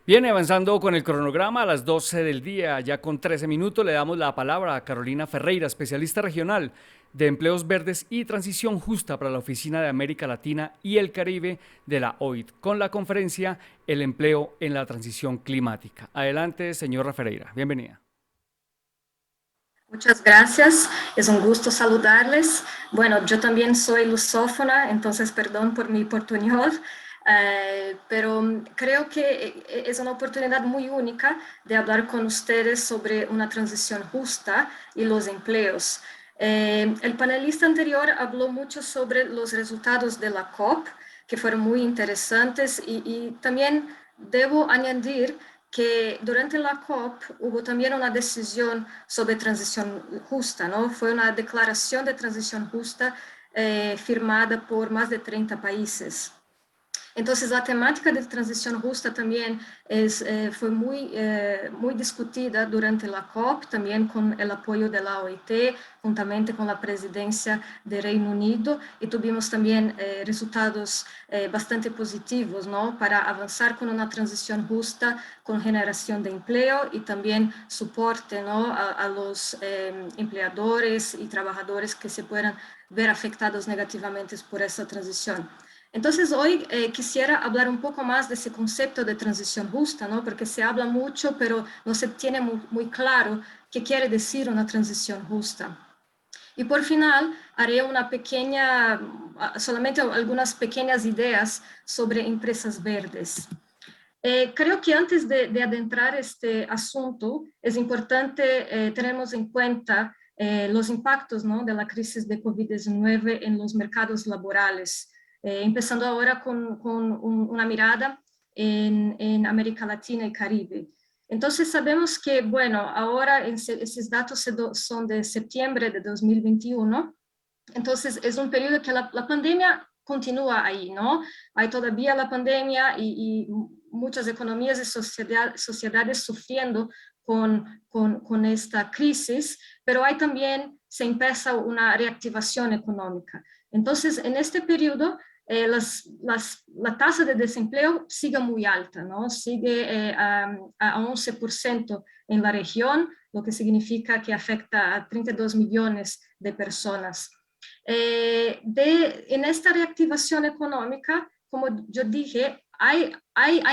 Bien, avanzando con el cronograma a las 12 del día, ya con 13 minutos, le damos la palabra a Carolina Ferreira, especialista regional de empleos verdes y transición justa para la Oficina de América Latina y el Caribe de la OIT, con la conferencia El empleo en la transición climática. Adelante, señora Ferreira, bienvenida. Muchas gracias, es un gusto saludarles. Bueno, yo también soy lusófona, entonces perdón por mi portuñol, pero creo que es una oportunidad muy única de hablar con ustedes sobre una transición justa y los empleos. El panelista anterior habló mucho sobre los resultados de la COP, que fueron muy interesantes, y también debo añadir que durante la COP hubo también una decisión sobre transición justa, ¿no? Fue una declaración de transición justa firmada por más de 30 países. Entonces, la temática de transición justa también fue muy discutida durante la COP, también con el apoyo de la OIT, juntamente con la presidencia de Reino Unido, y tuvimos también resultados bastante positivos, ¿no? Para avanzar con una transición justa, con generación de empleo y también soporte, ¿no? a los empleadores y trabajadores que se puedan ver afectados negativamente por esa transición. Entonces, hoy quisiera hablar un poco más de ese concepto de transición justa, ¿no? Porque se habla mucho, pero no se tiene muy claro qué quiere decir una transición justa. Y por final, haré solamente algunas pequeñas ideas sobre empresas verdes. Creo que antes de adentrar este asunto, es importante tenernos en cuenta los impactos, ¿no? De la crisis de COVID-19 en los mercados laborales, empezando ahora con una mirada en América Latina y Caribe. Entonces sabemos que, bueno, ahora esos datos son de septiembre de 2021. Entonces es un periodo que la pandemia continúa ahí, ¿no? Hay todavía la pandemia y muchas economías y sociedades sufriendo con esta crisis, pero hay también, se empieza una reactivación económica. Entonces, en este periodo, la tasa de desempleo sigue muy alta, ¿no? Sigue a 11% en la región, lo que significa que afecta a 32 millones de personas. En esta reactivación económica, como yo dije, hay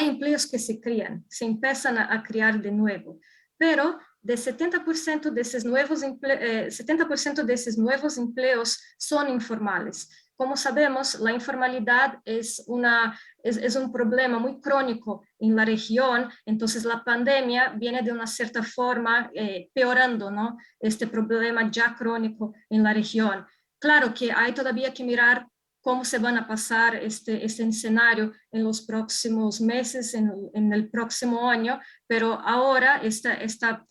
empleos que se crean, se empiezan a crear de nuevo, pero de 70% de esos 70% de esos nuevos empleos son informales. Como sabemos, la informalidad es un problema muy crónico en la región, entonces la pandemia viene de una cierta forma peorando, ¿no? Este problema ya crónico en la región. Claro que hay todavía que mirar cómo se van a pasar este escenario en los próximos meses, en el próximo año, pero ahora esta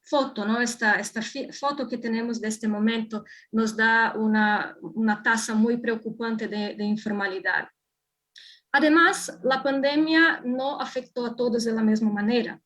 foto, ¿no? esta foto que tenemos de este momento nos da una tasa muy preocupante de informalidad. Además, la pandemia no afectó a todos de la misma manera.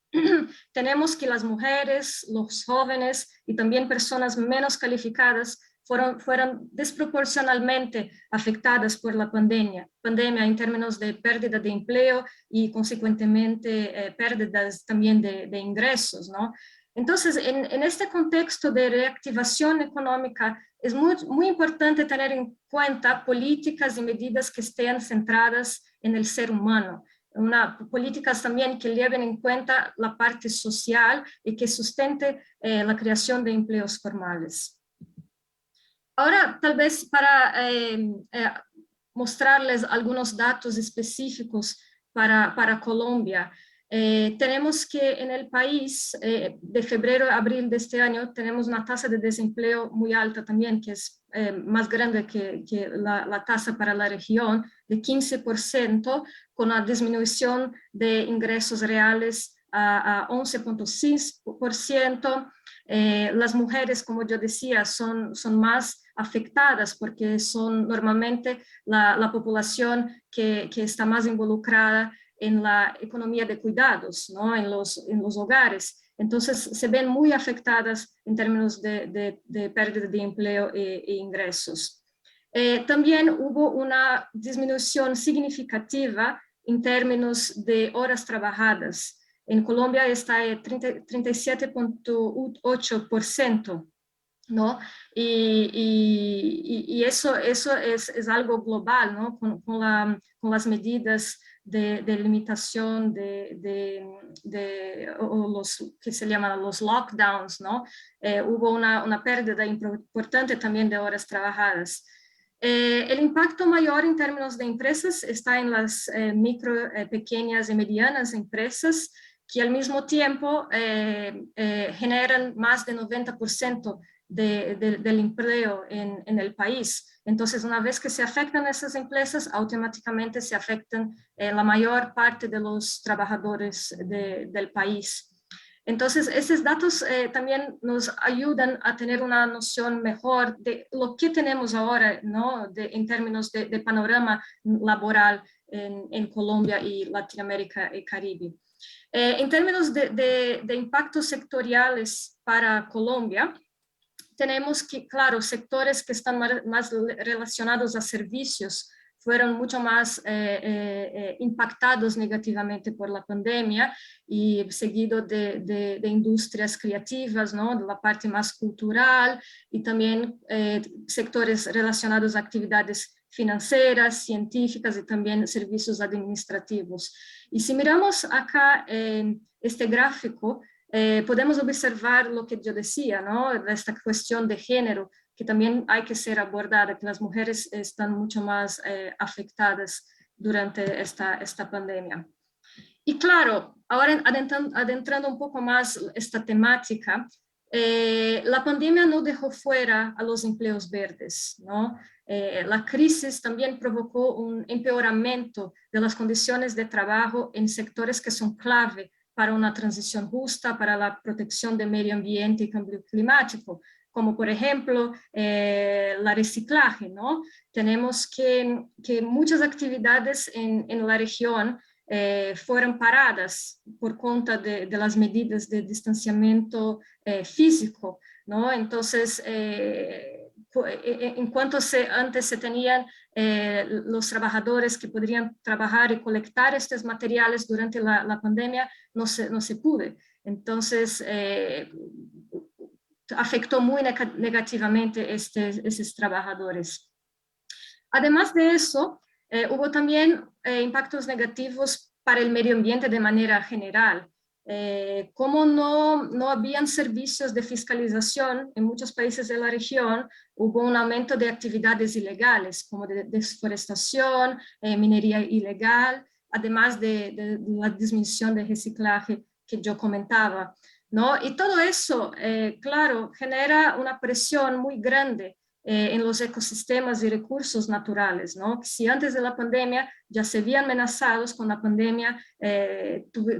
Tenemos que las mujeres, los jóvenes y también personas menos calificadas fueron desproporcionalmente afectadas por la pandemia en términos de pérdida de empleo y consecuentemente pérdidas también de ingresos, ¿no? Entonces, en este contexto de reactivación económica, es muy importante tener en cuenta políticas y medidas que estén centradas en el ser humano, políticas también que lleven en cuenta la parte social y que sustente la creación de empleos formales. Ahora, tal vez para mostrarles algunos datos específicos para Colombia. Tenemos que en el país, de febrero a abril de este año, tenemos una tasa de desempleo muy alta también, que es más grande que la tasa para la región, de 15%, con una disminución de ingresos reales a 11,6%. Las mujeres, como yo decía, son más afectadas porque son normalmente la población que está más involucrada en la economía de cuidados, ¿no? en los hogares. Entonces, se ven muy afectadas en términos de pérdida de empleo e ingresos. También hubo una disminución significativa en términos de horas trabajadas. En Colombia está en 37,8%. ¿No? Y eso es algo global, ¿no? Con las medidas de limitación o los que se llaman los lockdowns, ¿no? Hubo una pérdida importante también de horas trabajadas. El impacto mayor en términos de empresas está en las micro, pequeñas y medianas empresas, que al mismo tiempo generan más del 90% del empleo en el país. Entonces, una vez que se afectan esas empresas, automáticamente se afectan la mayor parte de los trabajadores del país. Entonces, esos datos también nos ayudan a tener una noción mejor de lo que tenemos ahora, ¿no? En términos de panorama laboral en Colombia y Latinoamérica y Caribe. En términos de impactos sectoriales para Colombia, tenemos que, claro, sectores que están más relacionados a servicios fueron mucho más impactados negativamente por la pandemia y seguido de industrias creativas, ¿no? De la parte más cultural y también sectores relacionados a actividades financieras, científicas y también servicios administrativos. Y si miramos acá este gráfico, podemos observar lo que yo decía, ¿no? Esta cuestión de género, que también hay que ser abordada, que las mujeres están mucho más afectadas durante esta pandemia. Y claro, ahora adentrando un poco más esta temática, la pandemia no dejó fuera a los empleos verdes, ¿no? La crisis también provocó un empeoramiento de las condiciones de trabajo en sectores que son clave para una transición justa, para la protección del medio ambiente y cambio climático, como por ejemplo la reciclaje, ¿no? Tenemos que muchas actividades en la región fueron paradas por cuenta de las medidas de distanciamiento físico, ¿no? Entonces, en cuanto antes se tenían los trabajadores que podrían trabajar y colectar estos materiales durante la pandemia, no se pudo. Entonces, afectó muy negativamente esos trabajadores. Además de eso, hubo también impactos negativos para el medio ambiente de manera general. Como no habían servicios de fiscalización en muchos países de la región, hubo un aumento de actividades ilegales, como de deforestación, minería ilegal, además de la disminución de reciclaje que yo comentaba, ¿no? Y todo eso, claro, genera una presión muy grande en los ecosistemas y recursos naturales, ¿no? Si antes de la pandemia ya se habían amenazados, con la pandemia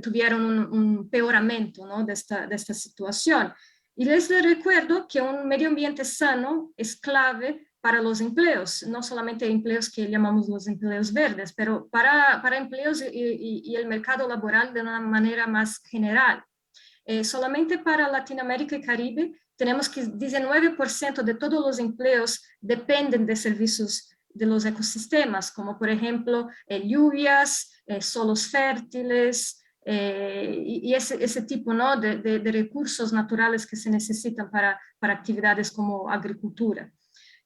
tuvieron un peoramiento, ¿no? de esta situación. Y les recuerdo que un medio ambiente sano es clave para los empleos, no solamente empleos que llamamos los empleos verdes, pero para empleos y el mercado laboral de una manera más general. Solamente para Latinoamérica y Caribe tenemos que 19% de todos los empleos dependen de servicios de los ecosistemas, como por ejemplo lluvias, suelos fértiles y ese tipo, ¿no? de recursos naturales que se necesitan para actividades como agricultura.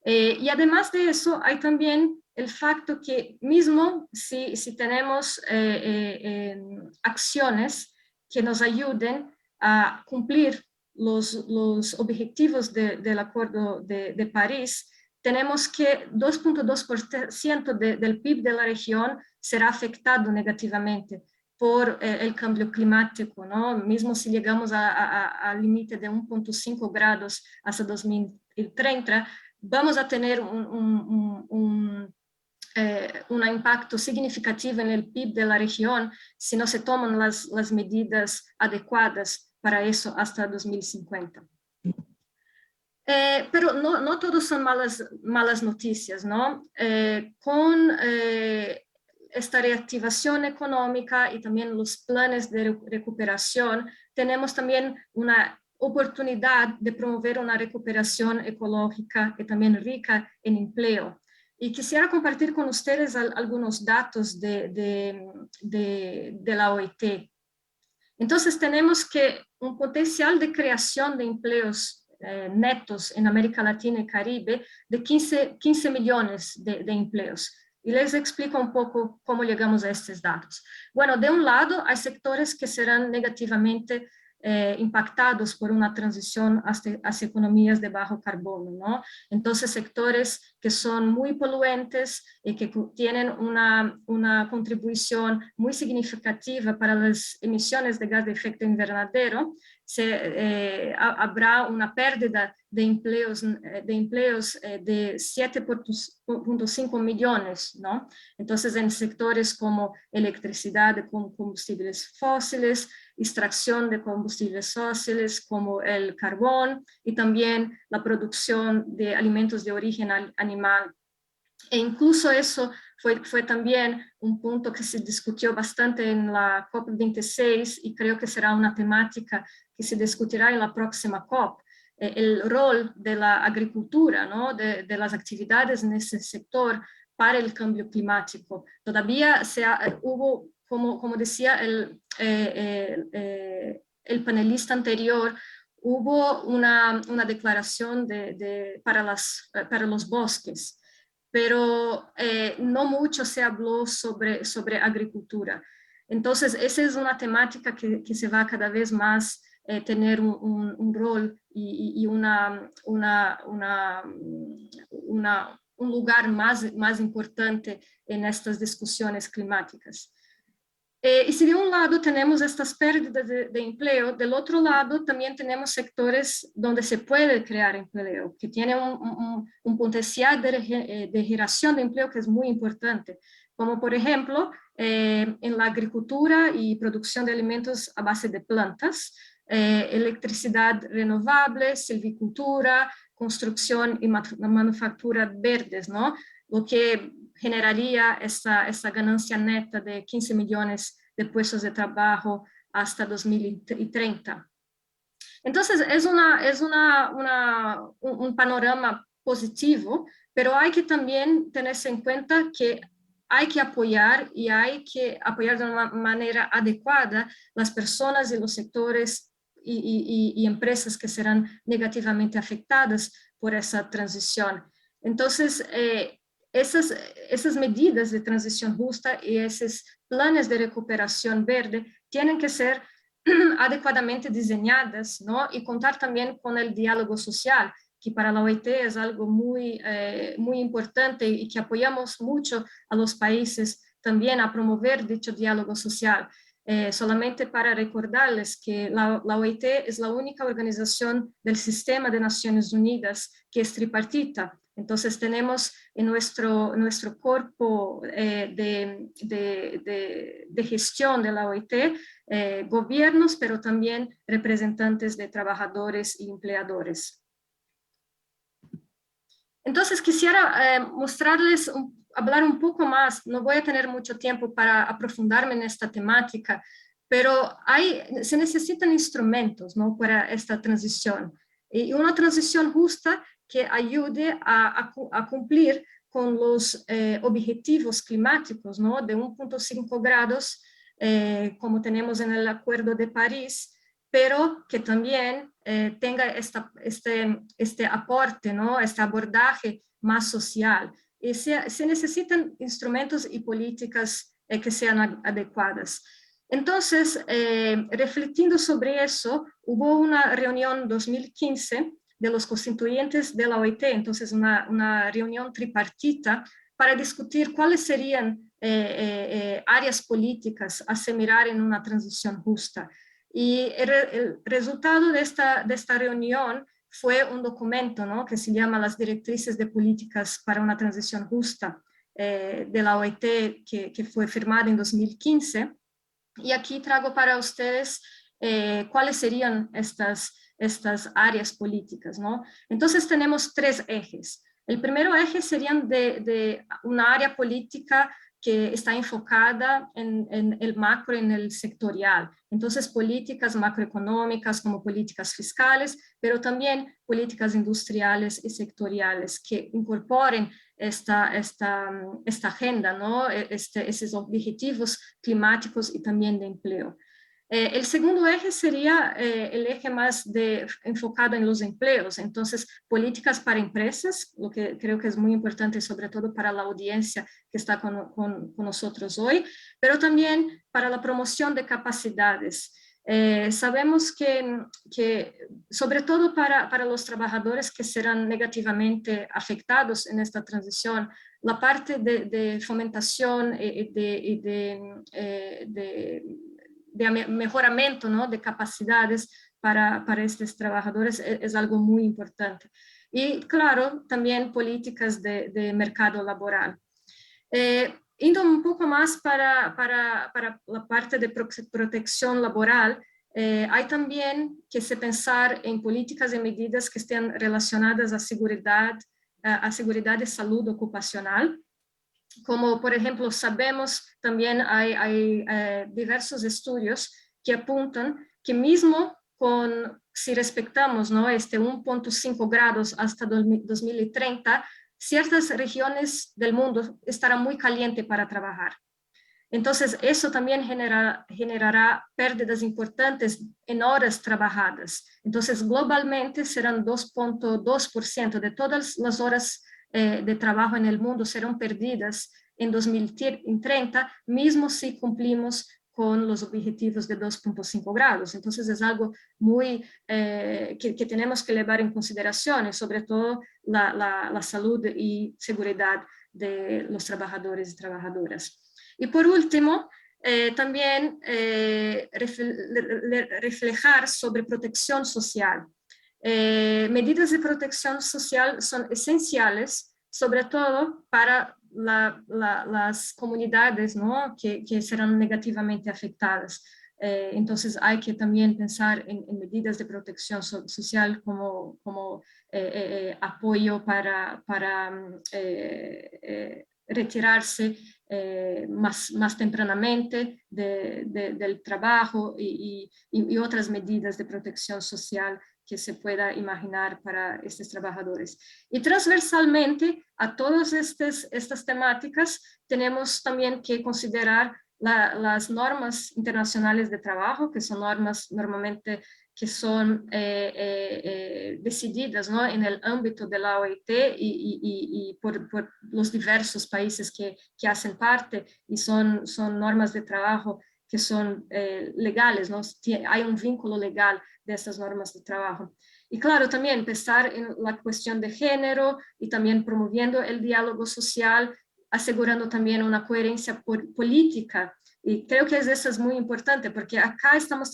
Y además de eso, hay también el facto que mismo si tenemos acciones que nos ayuden a cumplir los objetivos del Acuerdo de París, tenemos que 2,2% del PIB de la región será afectado negativamente por el cambio climático, ¿no? Mismo si llegamos al límite de 1,5 grados hasta 2030, vamos a tener un impacto significativo en el PIB de la región si no se toman las medidas adecuadas para eso hasta 2050. Pero no todos son malas noticias, ¿no? Con esta reactivación económica y también los planes de recuperación, tenemos también una oportunidad de promover una recuperación ecológica y también rica en empleo. Y quisiera compartir con ustedes algunos datos de la OIT. Entonces tenemos que un potencial de creación de empleos netos en América Latina y Caribe de 15 millones de empleos. Y les explico un poco cómo llegamos a estos datos. Bueno, de un lado, hay sectores que serán negativamente impactados por una transición hacia economías de bajo carbono, ¿no? Entonces, sectores que son muy poluentes y que tienen una contribución muy significativa para las emisiones de gas de efecto invernadero, habrá una pérdida de empleos de 7,5 millones, ¿no? Entonces, en sectores como electricidad con combustibles fósiles, extracción de combustibles fósiles como el carbón y también la producción de alimentos de origen animal. E incluso eso fue también un punto que se discutió bastante en la COP26 y creo que será una temática que se discutirá en la próxima COP. El rol de la agricultura, ¿no? de las actividades en ese sector para el cambio climático. Todavía hubo, como decía el panelista anterior, hubo una declaración para los bosques, pero no mucho se habló sobre agricultura. Entonces, esa es una temática que se va cada vez más tener un rol y un lugar más importante en estas discusiones climáticas. Y si de un lado tenemos estas pérdidas de empleo, del otro lado también tenemos sectores donde se puede crear empleo, que tienen un potencial de generación de empleo que es muy importante, como por ejemplo en la agricultura y producción de alimentos a base de plantas, electricidad renovable, silvicultura, construcción y manufactura verdes, ¿no? Lo que generaría esa ganancia neta de 15 millones de puestos de trabajo hasta 2030. Entonces, es un panorama positivo, pero hay que también tenerse en cuenta que hay que apoyar y hay que apoyar de una manera adecuada las personas y los sectores y empresas que serán negativamente afectadas por esa transición. Entonces, esas medidas de transición justa y esos planes de recuperación verde tienen que ser adecuadamente diseñadas, ¿no? Y contar también con el diálogo social, que para la OIT es algo muy importante y que apoyamos mucho a los países también a promover dicho diálogo social. Solamente para recordarles que la OIT es la única organización del sistema de Naciones Unidas que es tripartita. Entonces tenemos en nuestro cuerpo de gestión de la OIT gobiernos, pero también representantes de trabajadores y empleadores. Entonces quisiera mostrarles, hablar un poco más, no voy a tener mucho tiempo para aprofundarme en esta temática, pero se necesitan instrumentos, ¿no? Para esta transición. Y una transición justa que ayude a cumplir con los objetivos climáticos, ¿no? De 1,5 grados, como tenemos en el Acuerdo de París, pero que también tenga este aporte, ¿no? Este abordaje más social. Y se necesitan instrumentos y políticas que sean adecuadas. Entonces, refletiendo sobre eso, hubo una reunión en 2015 de los constituyentes de la OIT, entonces una reunión tripartita para discutir cuáles serían áreas políticas a se mirar en una transición justa. Y el resultado de esta reunión fue un documento, ¿no? Que se llama Las Directrices de Políticas para una Transición Justa de la OIT, que fue firmada en 2015. Y aquí traigo para ustedes cuáles serían estas áreas políticas, ¿no? Entonces tenemos 3 ejes. El primero eje serían de una área política que está enfocada en el macro, en el sectorial. Entonces, políticas macroeconómicas como políticas fiscales, pero también políticas industriales y sectoriales que incorporen esta agenda, ¿no? Esos objetivos climáticos y también de empleo. El segundo eje sería el eje más enfocado en los empleos, entonces políticas para empresas, lo que creo que es muy importante sobre todo para la audiencia que está con nosotros hoy, pero también para la promoción de capacidades. Sabemos que sobre todo para los trabajadores que serán negativamente afectados en esta transición, la parte de fomentación y de mejoramiento, ¿no?, de capacidades para estos trabajadores es algo muy importante. Y claro, también políticas de mercado laboral. Indo un poco más para la parte de protección laboral, hay también que se pensar en políticas y medidas que estén relacionadas a seguridad y salud ocupacional. Como por ejemplo sabemos, también hay diversos estudios que apuntan que mismo si respetamos, ¿no?, 1.5 grados hasta 2030, ciertas regiones del mundo estarán muy calientes para trabajar. Entonces, eso también generará pérdidas importantes en horas trabajadas. Entonces, globalmente serán 2.2% de todas las horas de trabajo en el mundo serán perdidas en 2030, mismo si cumplimos con los objetivos de 2.5 grados. Entonces, es algo muy que tenemos que llevar en consideración, sobre todo la salud y seguridad de los trabajadores y trabajadoras. Y por último, también reflejar sobre protección social. Medidas de protección social son esenciales, sobre todo para las comunidades, ¿no?, que serán negativamente afectadas. Entonces hay que también pensar en medidas de protección social como apoyo para retirarse más tempranamente del trabajo y otras medidas de protección social que se pueda imaginar para estos trabajadores. Y transversalmente a todas estas temáticas tenemos también que considerar las normas internacionales de trabajo, que son normas normalmente que son decididas, ¿no?, en el ámbito de la OIT y por los diversos países que hacen parte, y son normas de trabajo que son legales, ¿no? Hay un vínculo legal de estas normas de trabajo. Y claro, también pensar en la cuestión de género y también promoviendo el diálogo social, asegurando también una coherencia política. Y creo que eso es muy importante, porque acá estamos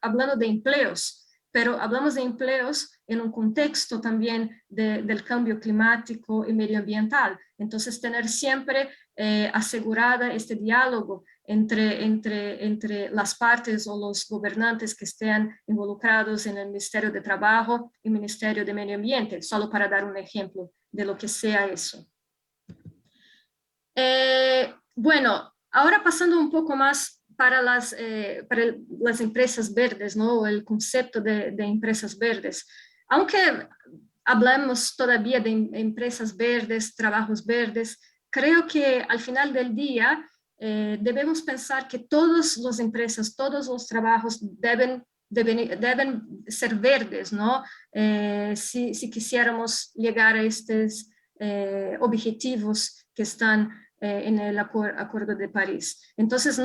hablando de empleos, pero hablamos de empleos en un contexto también del cambio climático y medioambiental. Entonces, tener siempre asegurada este diálogo entre las partes o los gobernantes que estén involucrados en el Ministerio de Trabajo y Ministerio de Medio Ambiente, solo para dar un ejemplo de lo que sea eso. Bueno, ahora pasando un poco más para las empresas verdes, ¿no?, el concepto de empresas verdes. Aunque hablamos todavía de empresas verdes, trabajos verdes, creo que al final del día debemos pensar que todas las empresas, todos los trabajos deben ser verdes, ¿no? Si quisiéramos llegar a estos objetivos que están en el Acuerdo de París. Entonces,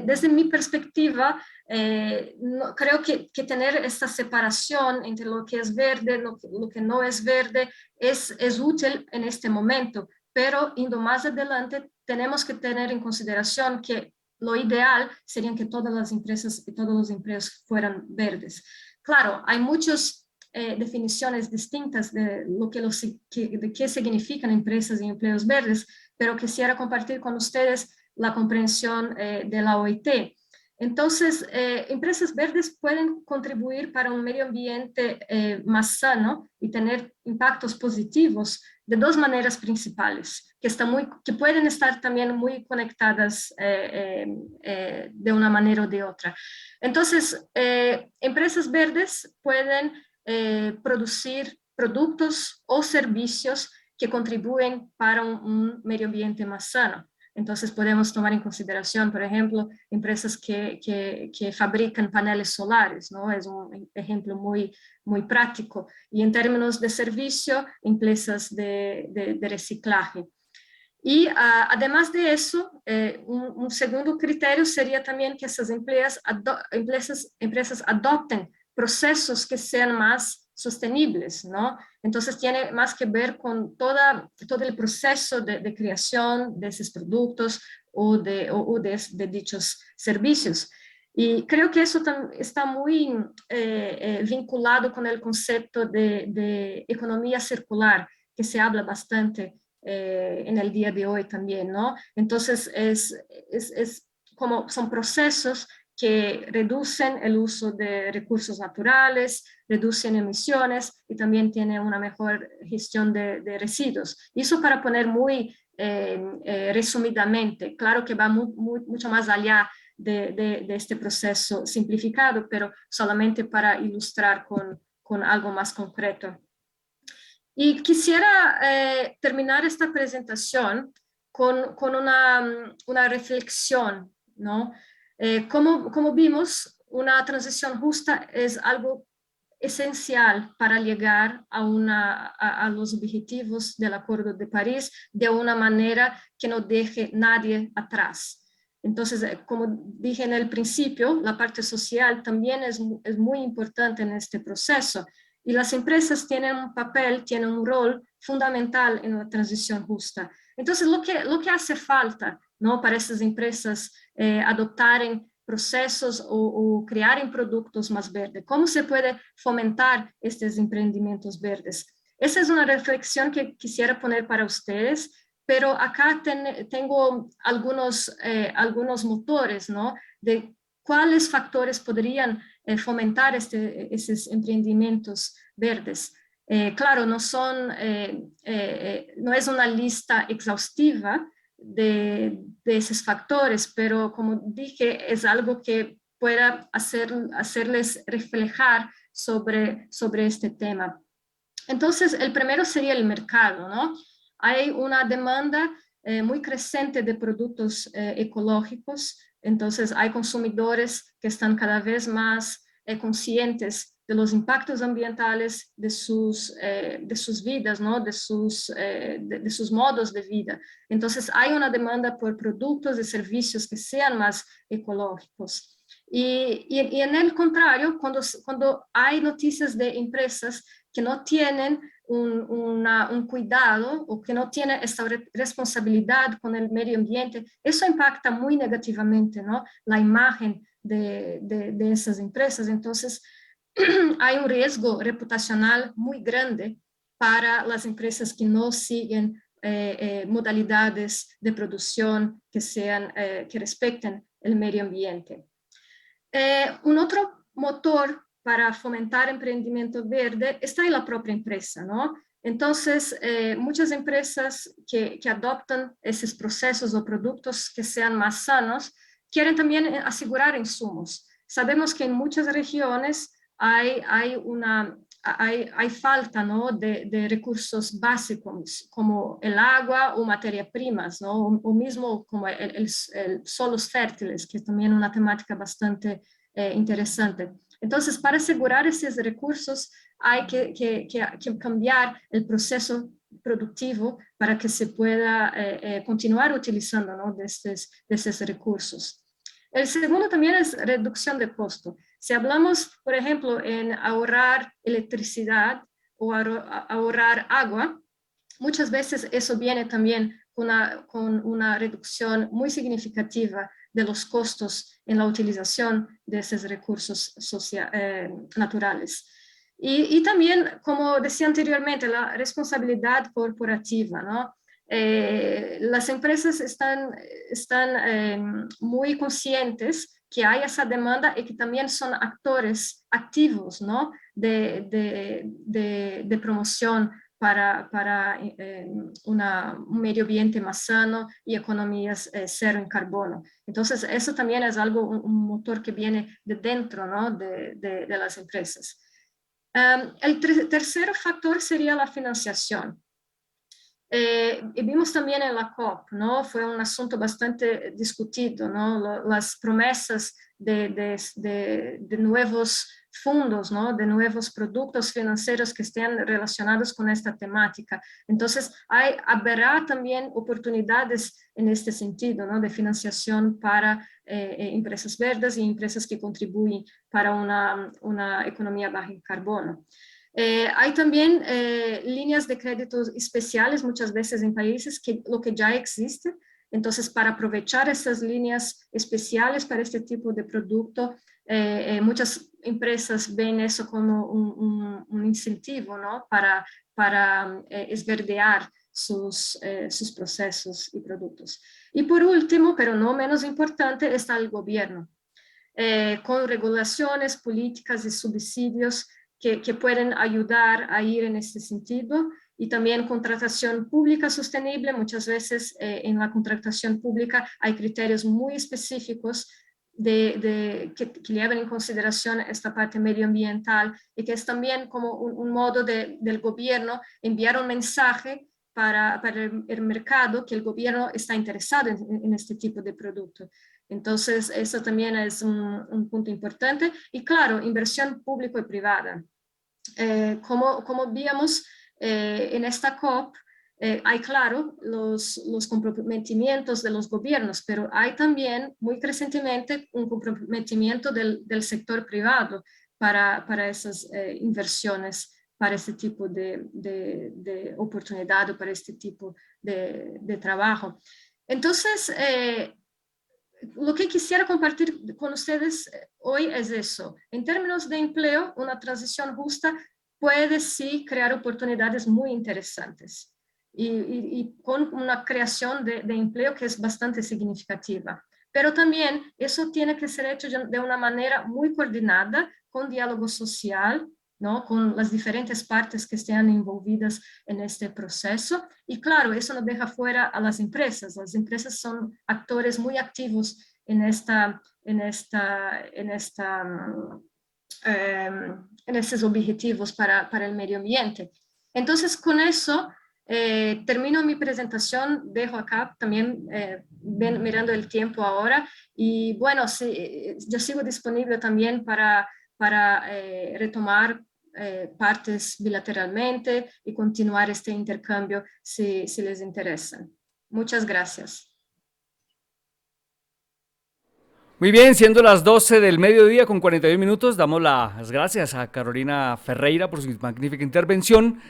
desde mi perspectiva, creo que tener esta separación entre lo que es verde, lo que no es verde, es útil en este momento, pero indo más adelante tenemos que tener en consideración que lo ideal sería que todas las empresas y todos los empleos fueran verdes. Claro, hay muchas definiciones distintas de qué significan empresas y empleos verdes, pero quisiera compartir con ustedes la comprensión de la OIT. Entonces, empresas verdes pueden contribuir para un medio ambiente más sano y tener impactos positivos de dos maneras principales, que pueden estar también muy conectadas de una manera o de otra. Entonces, empresas verdes pueden producir productos o servicios que contribuyen para un medio ambiente más sano. Entonces podemos tomar en consideración, por ejemplo, empresas que fabrican paneles solares, ¿no? Es un ejemplo muy práctico. Y en términos de servicio, empresas de reciclaje. Y además de eso, un segundo criterio sería también que esas empresas adopten procesos que sean más sostenibles, ¿no? Entonces tiene más que ver con todo el proceso de creación de esos productos o de dichos servicios. Y creo que eso está muy vinculado con el concepto de economía circular, que se habla bastante en el día de hoy también, ¿no? Entonces, como son procesos que reducen el uso de recursos naturales, reducen emisiones y también tienen una mejor gestión de residuos. Y eso para poner muy resumidamente, claro que va mucho más allá de este proceso simplificado, pero solamente para ilustrar con algo más concreto. Y quisiera terminar esta presentación con una reflexión, ¿no? Como vimos, una transición justa es algo esencial para llegar a los objetivos del Acuerdo de París de una manera que no deje nadie atrás. Entonces, como dije en el principio, la parte social también es muy importante en este proceso. Y las empresas tienen un papel, tienen un rol fundamental en la transición justa. Entonces, lo que hace falta, ¿no?, para esas empresas adoptaren procesos o crearen productos más verdes, ¿cómo se puede fomentar estos emprendimientos verdes? Esa es una reflexión que quisiera poner para ustedes, pero acá tengo algunos motores, ¿no?, de cuáles factores podrían fomentar esos emprendimientos verdes. Claro, no es una lista exhaustiva de esos factores, pero como dije, es algo que pueda hacerles reflejar sobre este tema. Entonces, el primero sería el mercado, ¿no? Hay una demanda muy creciente de productos ecológicos. Entonces, hay consumidores que están cada vez más conscientes de los impactos ambientales de sus vidas, ¿no?, de sus modos de vida. Entonces, hay una demanda por productos y servicios que sean más ecológicos. Y en el contrario, cuando hay noticias de empresas que no tienen un cuidado o que no tienen esta responsabilidad con el medio ambiente, eso impacta muy negativamente, ¿no?, la imagen de esas empresas. Entonces, hay un riesgo reputacional muy grande para las empresas que no siguen modalidades de producción que respeten el medio ambiente. Un otro motor para fomentar emprendimiento verde está en la propia empresa, ¿no? Entonces, muchas empresas que adoptan esos procesos o productos que sean más sanos quieren también asegurar insumos. Sabemos que en muchas regiones hay falta, ¿no?, de recursos básicos como el agua o materias primas, ¿no?, o mismo como el suelos fértiles, que es también una temática bastante interesante. Entonces, para asegurar esos recursos hay que cambiar el proceso productivo para que se pueda continuar utilizando, ¿no?, de esos recursos. El segundo también es reducción de costo. Si hablamos, por ejemplo, en ahorrar electricidad o ahorrar agua, muchas veces eso viene también con una reducción muy significativa de los costos en la utilización de esos recursos naturales. Y también, como decía anteriormente, la responsabilidad corporativa, ¿no? Las empresas están muy conscientes que hay esa demanda y que también son actores activos, ¿no? de promoción para un medio ambiente más sano y economías cero en carbono. Entonces, eso también es algo, un motor que viene de dentro, ¿no? de las empresas. El tercer factor sería la financiación. Y vimos también en la COP, ¿no? Fue un asunto bastante discutido, ¿no? Las promesas de nuevos fondos, ¿no? De nuevos productos financieros que estén relacionados con esta temática. Entonces, habrá también oportunidades en este sentido, ¿no? De financiación para empresas verdes y empresas que contribuyen para una economía baja en carbono. Hay también líneas de créditos especiales muchas veces en países que lo que ya existe. Entonces, para aprovechar esas líneas especiales para este tipo de producto, muchas empresas ven eso como un incentivo, ¿no? para esverdear sus procesos y productos. Y por último, pero no menos importante, está el gobierno, con regulaciones, políticas y subsidios que pueden ayudar a ir en este sentido, y también contratación pública sostenible. Muchas veces en la contratación pública hay criterios muy específicos que llevan en consideración esta parte medioambiental, y que es también como un modo del gobierno enviar un mensaje para el mercado que el gobierno está interesado en este tipo de producto. Entonces, eso también es un punto importante. Y claro, inversión público y privada. Como vimos en esta COP, hay claro los comprometimientos de los gobiernos, pero hay también muy crecientemente un comprometimiento del sector privado para esas inversiones, para este tipo de oportunidad, para este tipo de trabajo. Entonces, lo que quisiera compartir con ustedes hoy es eso. En términos de empleo, una transición justa puede sí crear oportunidades muy interesantes y con una creación de empleo que es bastante significativa. Pero también eso tiene que ser hecho de una manera muy coordinada, con diálogo social, ¿no? Con las diferentes partes que estén envolvidas en este proceso. Y claro, eso no deja fuera a las empresas. Las empresas son actores muy activos en estos objetivos para el medio ambiente. Entonces, con eso, termino mi presentación, dejo acá también mirando el tiempo ahora, y bueno, sí, yo sigo disponible también para retomar partes bilateralmente y continuar este intercambio si les interesa. Muchas gracias. Muy bien, siendo las 12 del mediodía con 41 minutos, damos las gracias a Carolina Ferreira por su magnífica intervención.